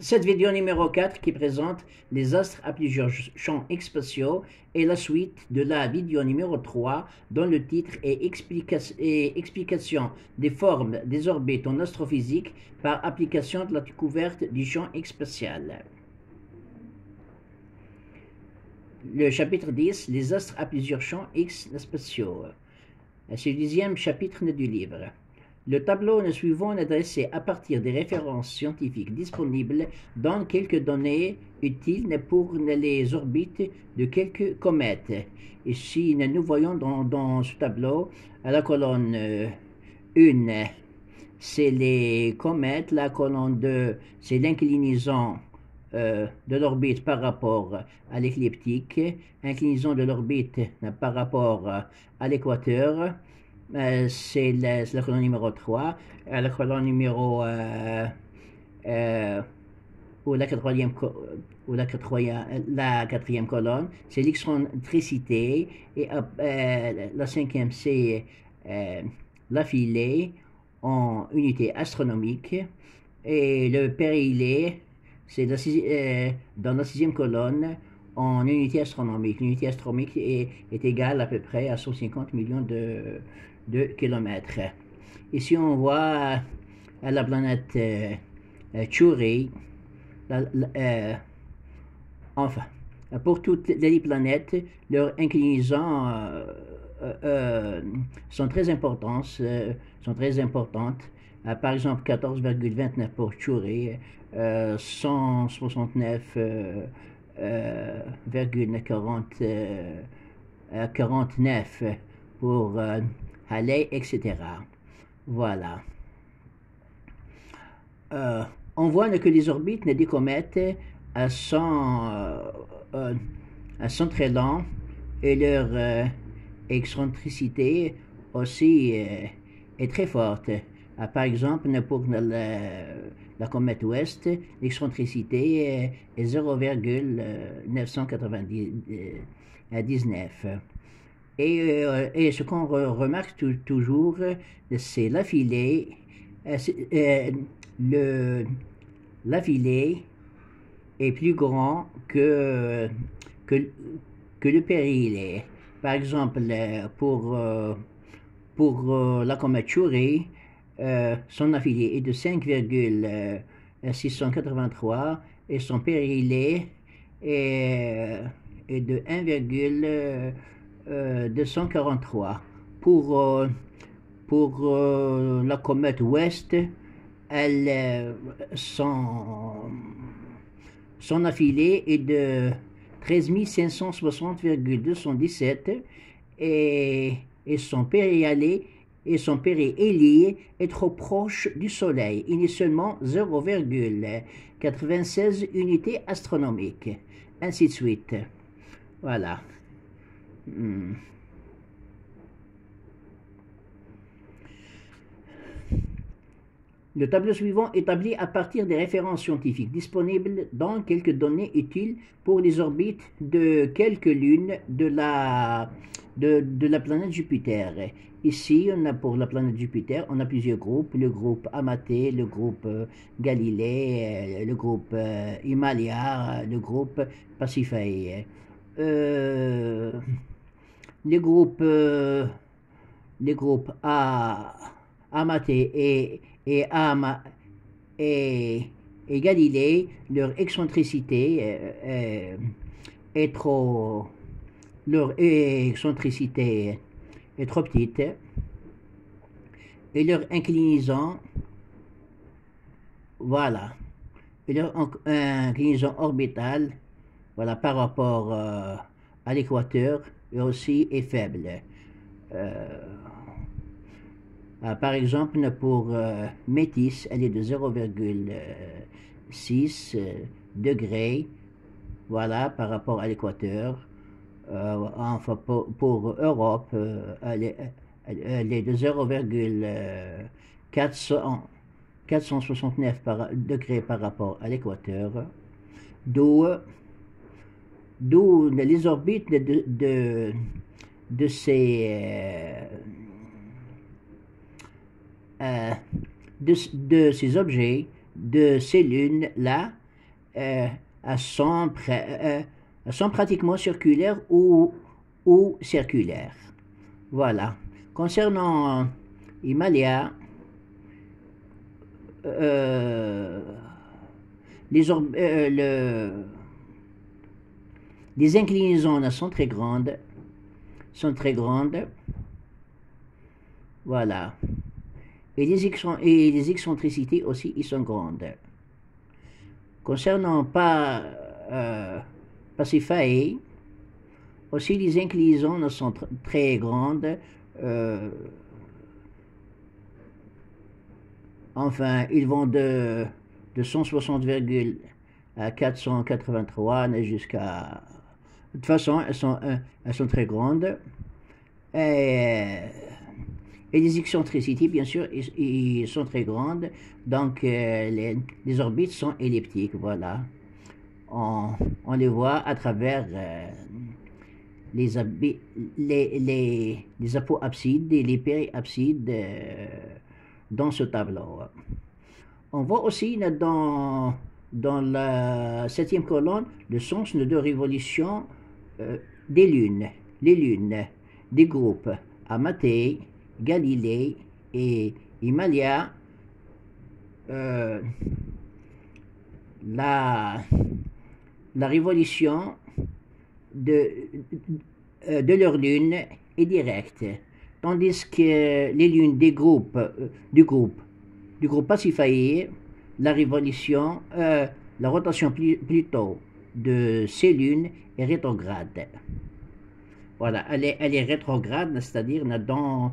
Cette vidéo numéro 4 qui présente les astres à plusieurs champs spatiaux est la suite de la vidéo numéro 3 dont le titre est Explication des formes des orbites en astrophysique par application de la découverte du champ spatial. Le chapitre 10, les astres à plusieurs champs X spatiaux. C'est le 10e chapitre du livre. Le tableau suivant est dressé à partir des références scientifiques disponibles dans quelques données utiles pour les orbites de quelques comètes. Ici, nous voyons dans ce tableau, à la colonne 1, c'est les comètes, la colonne 2, c'est l'inclinaison de l'orbite par rapport à l'écliptique, inclinaison de l'orbite par rapport à l'équateur. C'est la colonne numéro 3. La colonne numéro ou la quatrième, la quatrième colonne, c'est l'excentricité. Et la cinquième, c'est l'affilée en unité astronomique. Et le périhélie, c'est dans la sixième colonne en unité astronomique. L'unité astronomique est égale à peu près à 150 millions de kilomètres. Ici, on voit la planète Chury. Enfin, pour toutes les planètes, leurs inclinaisons sont très importantes. Par exemple, 14,29 pour Chury, 169,49 pour Halley, etc. Voilà. On voit que les orbites des comètes sont très lents et leur excentricité aussi est très forte. Par exemple, pour la comète ouest, l'excentricité est 0,999. Et ce qu'on remarque toujours, c'est l'affilée. L'affilée est plus grand que le périhélie. Par exemple, pour la comète Chury, son affilée est de 5,683 et son périhélie est de 1,243. Pour la comète ouest, son affilée est de 13 560,217 et son périhélie est trop proche du Soleil. Il est seulement 0,96 unités astronomiques. Ainsi de suite. Voilà. Le tableau suivant établit à partir des références scientifiques disponibles dans quelques données utiles pour les orbites de quelques lunes de la planète Jupiter. Ici, pour la planète Jupiter, on a plusieurs groupes. Le groupe Amatée, le groupe Galilée, le groupe Himalaya, le groupe Pasiphae. Les groupes Amatée et Galilée, leur excentricité est trop petite et leur inclinaison, voilà, et leur inclinaison orbitale, voilà, par rapport à l'équateur et aussi est faible. Par exemple, pour Métis, elle est de 0,6 degrés, voilà, par rapport à l'équateur. Enfin, pour Europe, elle est de 0,469 degrés par rapport à l'équateur. D'où les orbites de ces de ces objets, de ces lunes-là, elles sont pratiquement circulaires ou circulaires. Voilà. Concernant Himalaya, les, les inclinaisons sont très grandes. Voilà. Et les excentricités aussi, ils sont grandes. Concernant Pasiphae, aussi les inclinaisons sont très grandes. Enfin, ils vont de 160, à 483 jusqu'à... De toute façon, elles sont très grandes. Et les excentricités, bien sûr, ils sont très grandes. Donc, les orbites sont elliptiques, voilà. On les voit à travers les apoapsides et les périapsides dans ce tableau. On voit aussi dans la 7e colonne le sens de révolution des lunes, les lunes des groupes Amatei, Galilée et Himalaya. La révolution de leur lune est directe, tandis que les lunes des groupes, du groupe Pasiphae, la révolution, la rotation plutôt de ces lunes est rétrograde. Voilà, elle est rétrograde, c'est-à-dire dans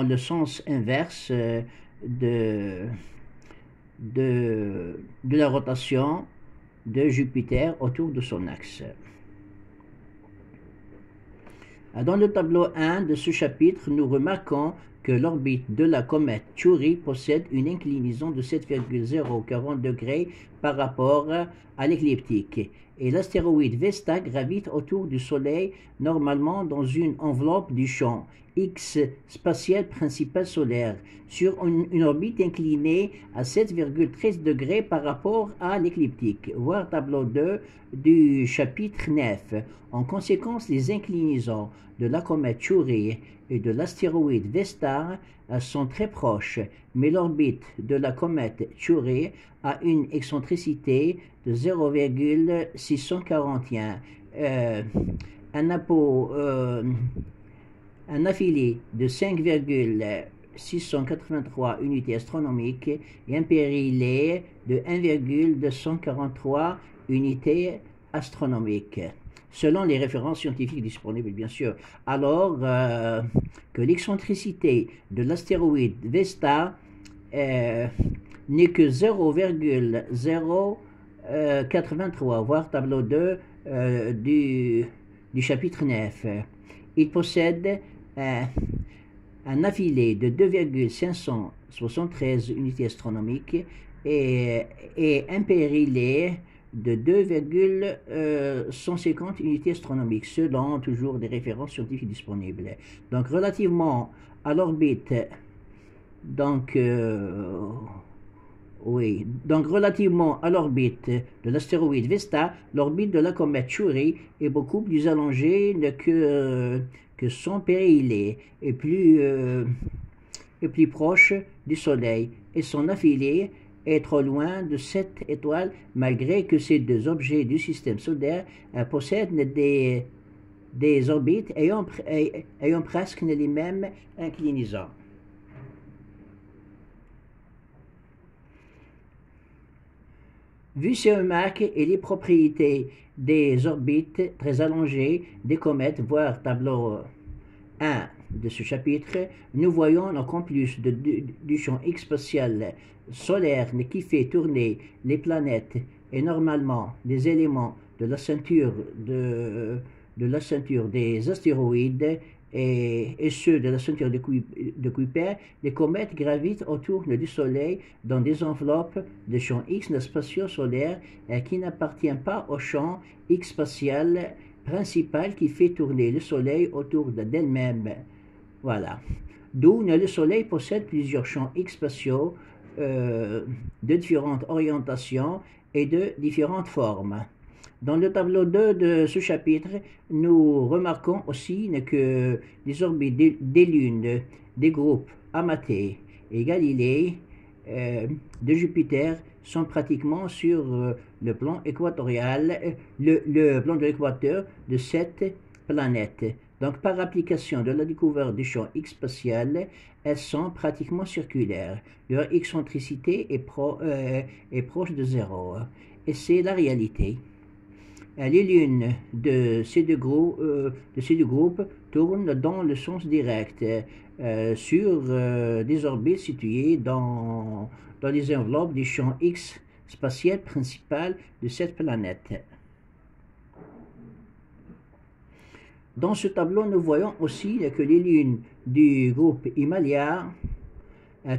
le sens inverse de la rotation de Jupiter autour de son axe. Dans le tableau 1 de ce chapitre, nous remarquons que l'orbite de la comète Chury possède une inclinaison de 7,040 degrés par rapport à l'écliptique, et l'astéroïde Vesta gravite autour du Soleil normalement dans une enveloppe du champ X spatial principal solaire sur une orbite inclinée à 7,13 degrés par rapport à l'écliptique. Voir tableau 2 du chapitre 9. En conséquence, les inclinaisons de la comète Chury et de l'astéroïde Vesta sont très proches, mais l'orbite de la comète Chury a une excentricité de 0,641. Un affilé de 5,683 unités astronomiques et un périlé de 1,243 unités astronomiques, selon les références scientifiques disponibles, bien sûr, alors que l'excentricité de l'astéroïde Vesta n'est que 0,083, voire tableau 2 du chapitre 9. Il possède un affilé de 2,573 unités astronomiques et un périlé de 2,150 unités astronomiques, selon toujours des références scientifiques disponibles. Donc, relativement à l'orbite, relativement à l'orbite de l'astéroïde Vesta, l'orbite de la comète Chury est beaucoup plus allongée que son périlé, et plus proche du Soleil, et son affilé est trop loin de cette étoile, malgré que ces deux objets du système solaire possèdent des orbites ayant presque les mêmes inclinaisons. Vu ces remarques et les propriétés des orbites très allongées des comètes, voir tableau 1 de ce chapitre, nous voyons qu'en plus du champ X spatial solaire qui fait tourner les planètes et normalement des éléments de la ceinture des astéroïdes et ceux de la ceinture de Kuiper, les comètes gravitent autour du Soleil dans des enveloppes de champ X spatio-solaire qui n'appartiennent pas au champ X spatial principal qui fait tourner le Soleil autour d'elle-même. Voilà. D'où le Soleil possède plusieurs champs X spatiaux de différentes orientations et de différentes formes. Dans le tableau 2 de ce chapitre, nous remarquons aussi que les orbites des lunes des groupes Amatée et Galilée de Jupiter sont pratiquement sur le plan équatorial, le plan de l'équateur de cette planète. Donc, par application de la découverte du champ X spatial, elles sont pratiquement circulaires. Leur excentricité est proche de zéro. Et c'est la réalité. Les lunes de ces deux groupes tournent dans le sens direct sur des orbites situées dans les enveloppes du champ X spatial principal de cette planète. Dans ce tableau, nous voyons aussi que les lunes du groupe Himalaya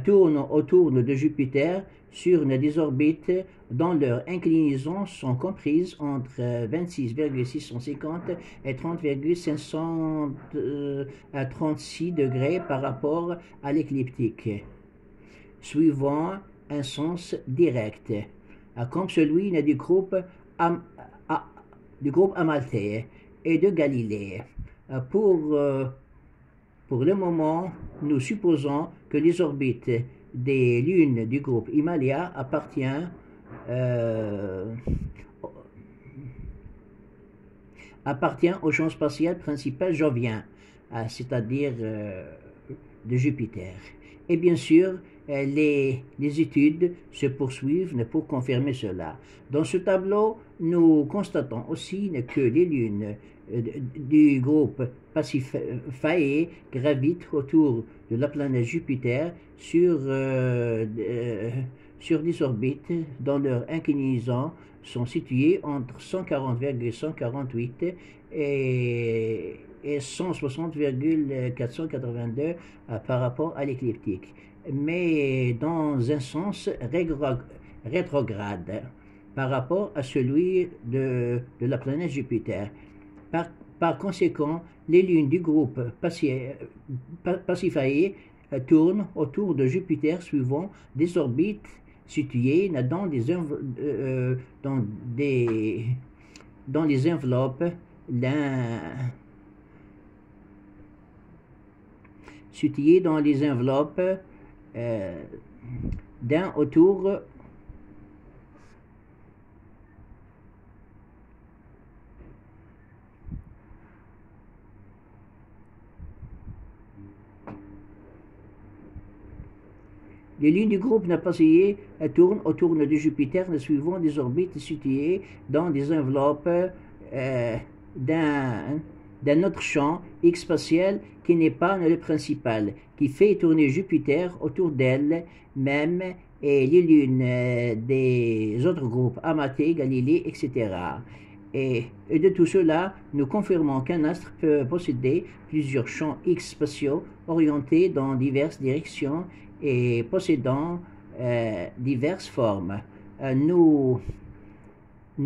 tournent autour de Jupiter sur des orbites dont leurs inclinaisons sont comprises entre 26,650 et 30,536 degrés par rapport à l'écliptique, suivant un sens direct, comme celui du groupe Amalthée et de Galilée. Pour le moment, nous supposons que les orbites des lunes du groupe Himalaya appartiennent au champ spatial principal jovien, c'est-à-dire de Jupiter. Et bien sûr, les études se poursuivent pour confirmer cela. Dans ce tableau, nous constatons aussi que les lunes du groupe Pasiphae gravitent autour de la planète Jupiter sur des orbites dont leurs inclinaisons sont situées entre 140,148 et 160,482 par rapport à l'écliptique, mais dans un sens rétrograde par rapport à celui de la planète Jupiter. Par conséquent, les lunes du groupe Pasiphae tournent autour de Jupiter suivant des orbites situées dans les enveloppes d'un autour Les lunes du groupe Pasiphae tournent autour de Jupiter suivant des orbites situées dans des enveloppes d'un autre champ X spatial qui n'est pas le principal, qui fait tourner Jupiter autour d'elle-même et les lunes des autres groupes Amatée, Galilée, etc. Et de tout cela, nous confirmons qu'un astre peut posséder plusieurs champs X spatiaux orientés dans diverses directions et possédant diverses formes. Nous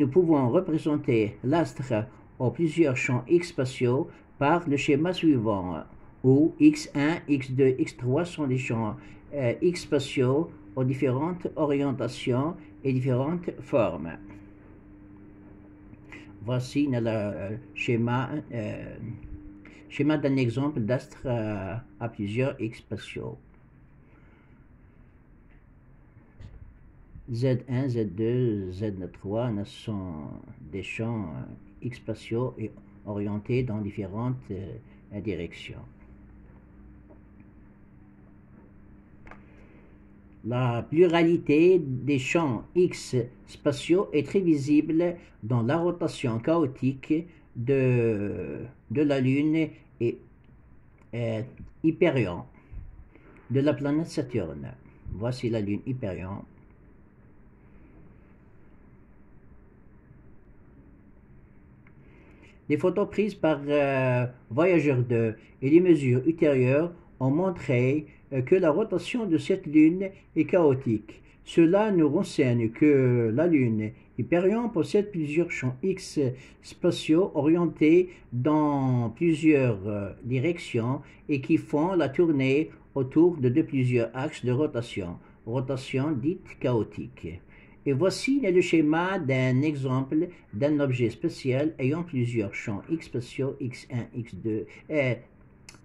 pouvons représenter l'astre aux plusieurs champs X spatiaux par le schéma suivant, où X1, X2, X3 sont des champs X spatiaux aux différentes orientations et différentes formes. Voici le schéma d'un exemple d'astre à plusieurs X spatiaux. Z1, Z2, Z3 sont des champs X spatiaux et orientés dans différentes directions. La pluralité des champs X spatiaux est très visible dans la rotation chaotique de la Lune et Hyperion de la planète Saturne. Voici la Lune Hyperion. Les photos prises par Voyager 2 et les mesures ultérieures ont montré que la rotation de cette lune est chaotique. Cela nous renseigne que la lune Hyperion possède plusieurs champs X spatiaux orientés dans plusieurs directions et qui font la tournée autour de plusieurs axes de rotation dite chaotique. Et voici le schéma d'un exemple d'un objet spatial ayant plusieurs champs X spatiaux, X1, X2,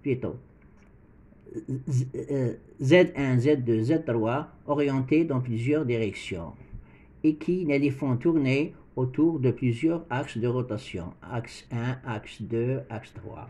plutôt Z1, Z2, Z3, orientés dans plusieurs directions, et qui les font tourner autour de plusieurs axes de rotation, axe 1, axe 2, axe 3.